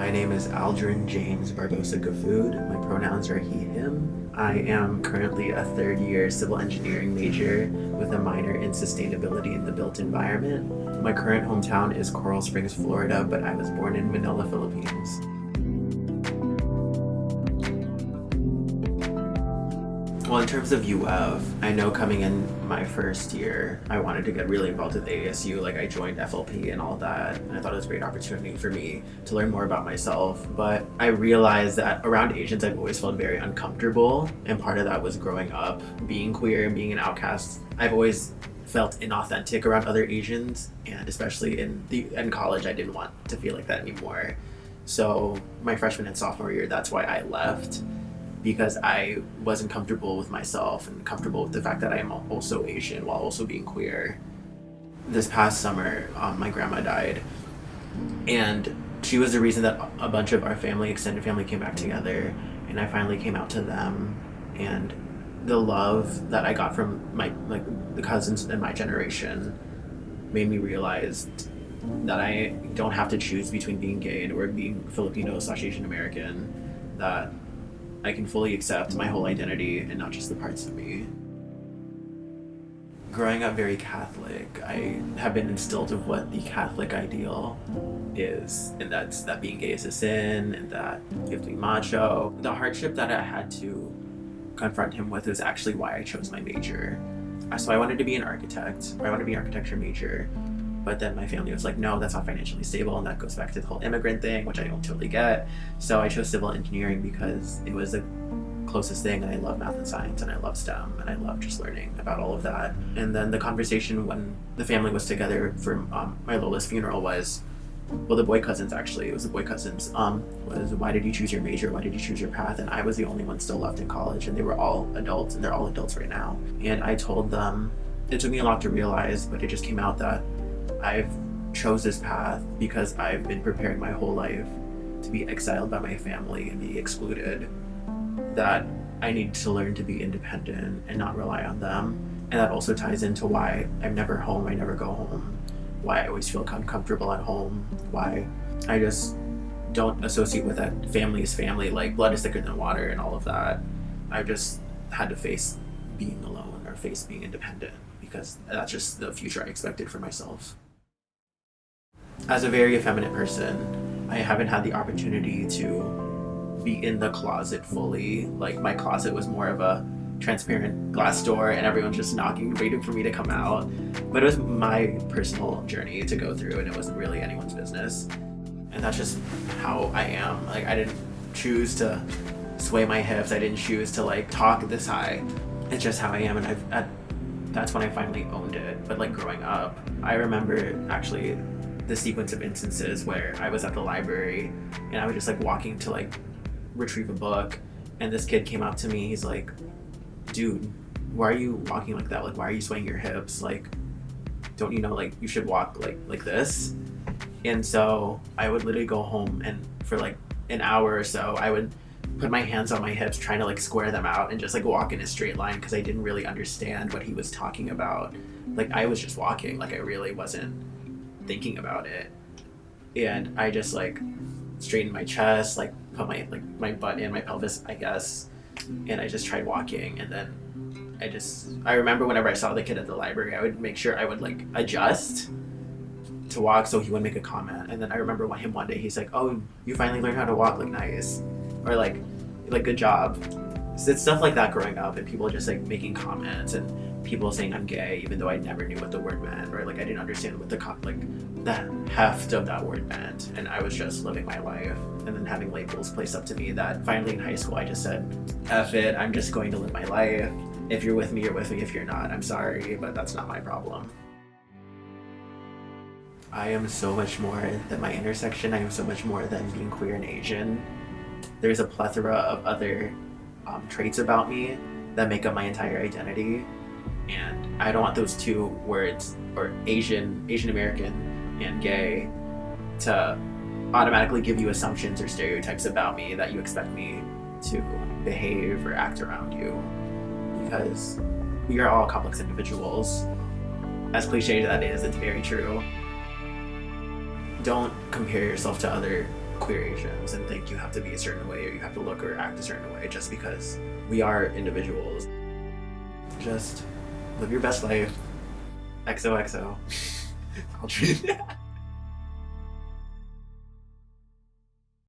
My name is Aldrin James Barbosa Gafood. My pronouns are he, him. I am currently a third year civil engineering major with a minor in sustainability in the built environment. My current hometown is Coral Springs, Florida, but I was born in Manila, Philippines. Well, in terms of UF, I know coming in my first year, I wanted to get really involved with ASU. Like, I joined FLP and all that, and I thought it was a great opportunity for me to learn more about myself. But I realized that around Asians, I've always felt very uncomfortable, and part of that was growing up, being queer and being an outcast. I've always felt inauthentic around other Asians, and especially in college, I didn't want to feel like that anymore. So my freshman and sophomore year, that's why I left, because I wasn't comfortable with myself and comfortable with the fact that I am also Asian while also being queer. This past summer, my grandma died, and she was the reason that a bunch of our extended family came back together, and I finally came out to them. And the love that I got from the cousins in my generation made me realize that I don't have to choose between being gay or being Filipino/Asian American, that I can fully accept my whole identity and not just the parts of me. Growing up very Catholic, I have been instilled of what the Catholic ideal is, and that's that being gay is a sin, and that you have to be macho. The hardship that I had to confront him with is actually why I chose my major. So I wanted to be an architect, or I wanted to be an architecture major, but then my family was like, no, that's not financially stable, and that goes back to the whole immigrant thing, which I don't totally get. So I chose civil engineering because it was the closest thing, and I love math and science, and I love STEM, and I love just learning about all of that. And then the conversation when the family was together for my Lola's funeral was, well, the boy cousins actually, it was the boy cousins, was, why did you choose your major? Why did you choose your path? And I was the only one still left in college, and they were all adults, and they're all adults right now. And I told them, it took me a lot to realize, but it just came out that I've chose this path because I've been preparing my whole life to be exiled by my family and be excluded, that I need to learn to be independent and not rely on them. And that also ties into why I'm never home, I never go home, why I always feel uncomfortable at home, why I just don't associate with that family is family, like blood is thicker than water and all of that. I've just had to face being alone or face being independent because that's just the future I expected for myself. As a very effeminate person, I haven't had the opportunity to be in the closet fully. Like, my closet was more of a transparent glass door and everyone's just knocking, waiting for me to come out. But it was my personal journey to go through, and it wasn't really anyone's business. And that's just how I am. Like, I didn't choose to sway my hips. I didn't choose to like talk this high. It's just how I am, and that's when I finally owned it. But like growing up, I remember actually the sequence of instances where I was at the library and I was just like walking to like retrieve a book, and this kid came up to me. He's like, dude, why are you walking like that? Like, why are you swaying your hips? Like, don't you know, like, you should walk like this? And so I would literally go home, and for like an hour or so, I would put my hands on my hips trying to like square them out and just like walk in a straight line, because I didn't really understand what he was talking about. Like, I was just walking, like I really wasn't thinking about it. And I just like straightened my chest, like put my butt in my pelvis, I guess, and I just tried walking. And then I remember whenever I saw the kid at the library, I would make sure I would like adjust to walk so he wouldn't make a comment. And then I remember him one day, he's like, oh, you finally learned how to walk, like nice, or like good job. So it's stuff like that growing up, and people just like making comments, and people saying I'm gay even though I never knew what the word meant, or like I didn't understand what the heft of that word meant, and I was just living my life. And then having labels placed up to me, that finally in high school I just said, F it, I'm just going to live my life. If you're with me, you're with me. If you're not, I'm sorry, but that's not my problem. I am so much more than my intersection. I am so much more than being queer and Asian. There's a plethora of other traits about me that make up my entire identity, and I don't want those two words, or Asian American and gay, to automatically give you assumptions or stereotypes about me that you expect me to behave or act around you, because we are all complex individuals. As cliche as that is, it's very true. Don't compare yourself to other queer Asians and think you have to be a certain way or you have to look or act a certain way just because we are individuals. Just live your best life. XOXO. I'll treat